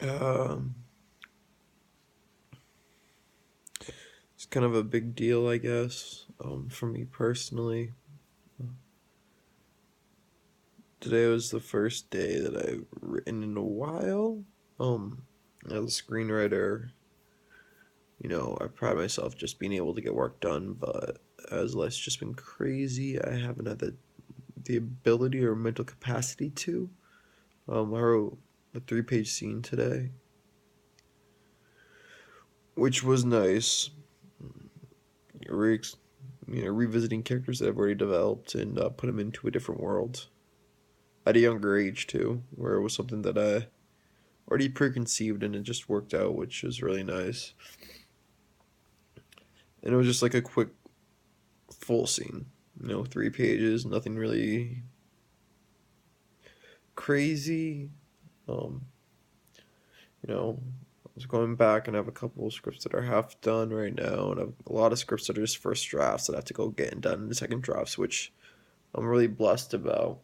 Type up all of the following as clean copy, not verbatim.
Um, it's kind of a big deal, I guess, for me personally. Today was the first day that I've written in a while. As a screenwriter, I pride myself just being able to get work done, but as life's just been crazy, I haven't had the ability or mental capacity to. I wrote a 3-page scene today, which was nice. Re- Revisiting characters that I've already developed and put them into a different world at a younger age too, where it was something that I already preconceived and it just worked out, which was really nice. And it was just like a quick full scene, 3 pages, nothing really crazy. Um, I was going back and I have a couple of scripts that are half done right now, and I have a lot of scripts that are just first drafts that I have to go get and done in the second drafts, which I'm really blessed about.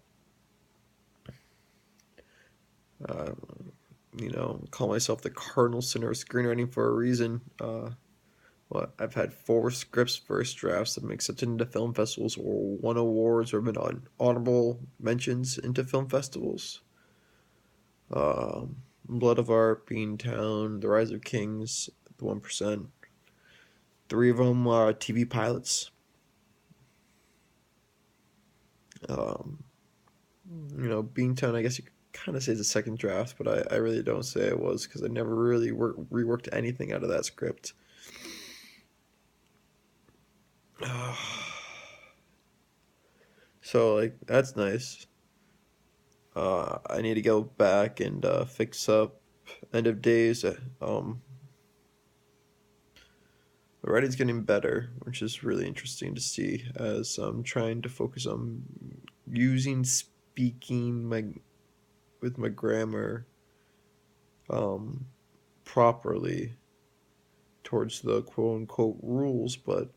Uh, call myself the cardinal sinner of screenwriting for a reason. I've had 4 scripts first drafts that make it into film festivals or won awards or been on honorable mentions into film festivals. Blood of Art, Beantown, The Rise of Kings, The 1%. 3 of them are TV pilots. Um, Beantown, I guess you could kind of say it's a second draft, but I really don't say it was because I never really reworked anything out of that script. So, like, that's nice. I need to go back and fix up End of Days. The writing's getting better, which is really interesting to see as I'm trying to focus on using speaking with my grammar um, properly towards the quote unquote rules, but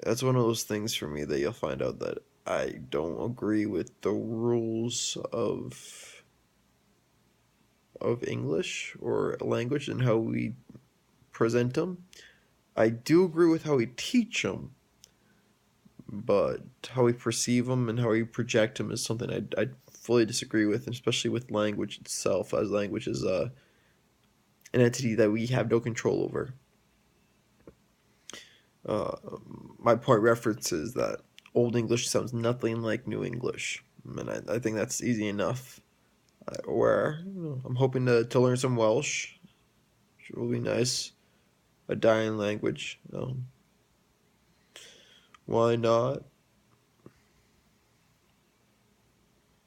that's one of those things for me that you'll find out that I don't agree with the rules of English or language and how we present them. I do agree with how we teach them, but how we perceive them and how we project them is something I fully disagree with, especially with language itself, as language is an entity that we have no control over. Uh, my point reference is that Old English sounds nothing like New English, and I think that's easy enough. Where I'm hoping to learn some Welsh, which will be nice. A dying language. Why not?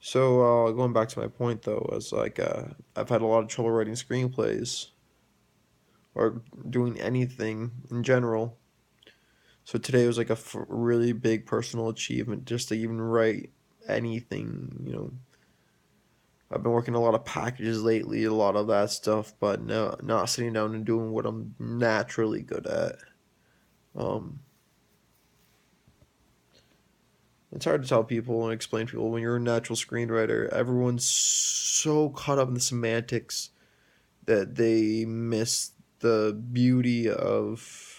So going back to my point though, is like I've had a lot of trouble writing screenplays or doing anything in general. So today was like a really big personal achievement just to even write anything. I've been working a lot of packages lately, a lot of that stuff, but no, not sitting down and doing what I'm naturally good at. Um, it's hard to tell people and explain to people when you're a natural screenwriter. Everyone's so caught up in the semantics that they miss the beauty of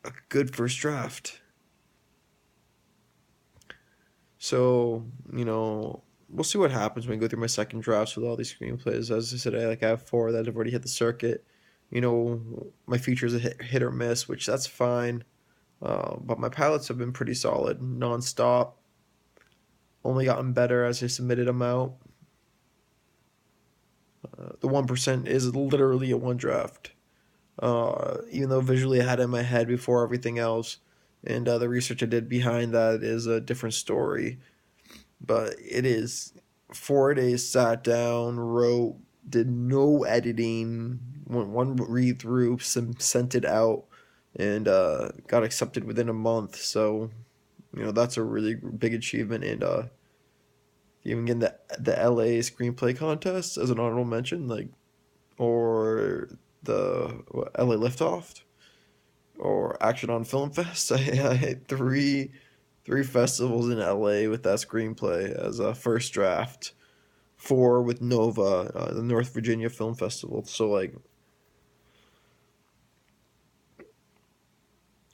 a good first draft. So, we'll see what happens when I go through my second drafts with all these screenplays. As I said, I have 4 that have already hit the circuit. My features are hit or miss, which that's fine. But my pilots have been pretty solid, nonstop. Only gotten better as I submitted them out. The 1% is literally a one draft. Even though visually I had it in my head before everything else, and the research I did behind that is a different story. But it is 4 days sat down, wrote, did no editing, went one read through, sent it out, and got accepted within a month. So that's a really big achievement, and even getting the LA screenplay contest as an honorable mention, like or the LA Liftoff or Action on Film Fest. I hit three festivals in LA with that screenplay as a first draft 4 with Nova, the North Virginia Film Festival. So like,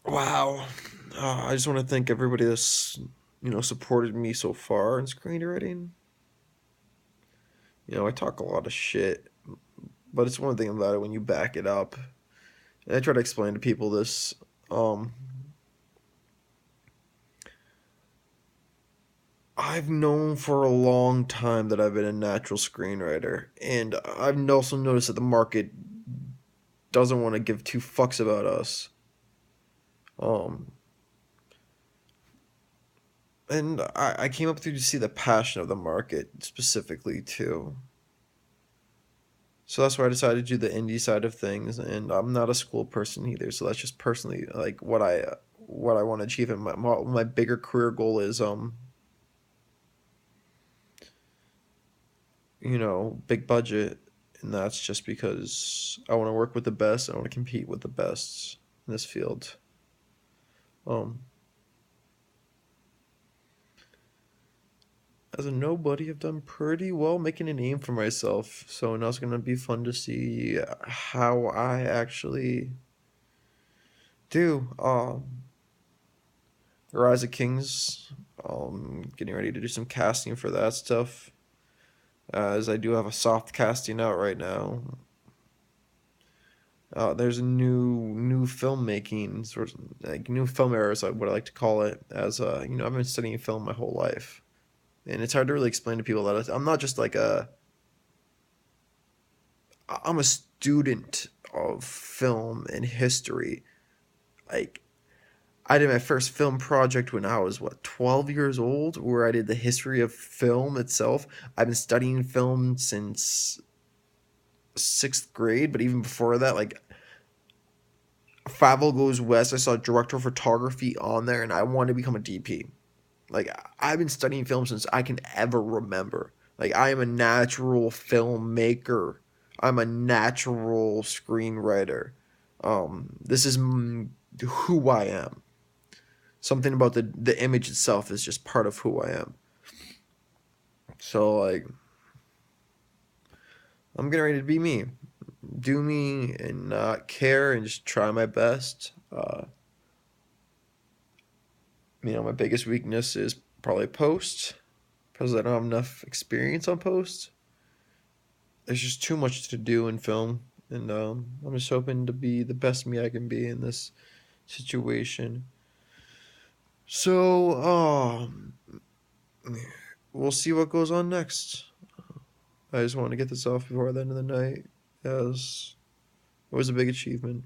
wow. I just want to thank everybody that's supported me so far in screenwriting. I talk a lot of shit, but it's one thing about it when you back it up. And I try to explain to people this. Um, I've known for a long time that I've been a natural screenwriter, and I've also noticed that the market doesn't want to give two fucks about us. Um, and I came up through to see the passion of the market specifically too. So that's why I decided to do the indie side of things, and I'm not a school person either. So that's just personally like what I want to achieve. And my bigger career goal is big budget, and that's just because I want to work with the best. I want to compete with the best in this field. Um, as a nobody, I've done pretty well making a name for myself. So now it's gonna be fun to see how I actually do. Rise of Kings. Getting ready to do some casting for that stuff. As I do have a soft casting out right now. There's a new filmmaking sort of like new film era is what I like to call it. As I've been studying film my whole life, and it's hard to really explain to people that I'm not just like I'm a student of film and history. Like I did my first film project when I was 12 years old, where I did the history of film itself. I've been studying film since 6th grade, but even before that, like Fievel Goes West, I saw director of photography on there, and I wanted to become a DP. Like I've been studying film since I can ever remember. Like I am a natural filmmaker. I'm a natural screenwriter. This is who I am. Something about the image itself is just part of who I am. So like I'm getting ready to be me, do me, and not care, and just try my best. My biggest weakness is probably post because I don't have enough experience on post. There's just too much to do in film, and I'm just hoping to be the best me I can be in this situation. So, we'll see what goes on next. I just want to get this off before the end of the night, as it was a big achievement.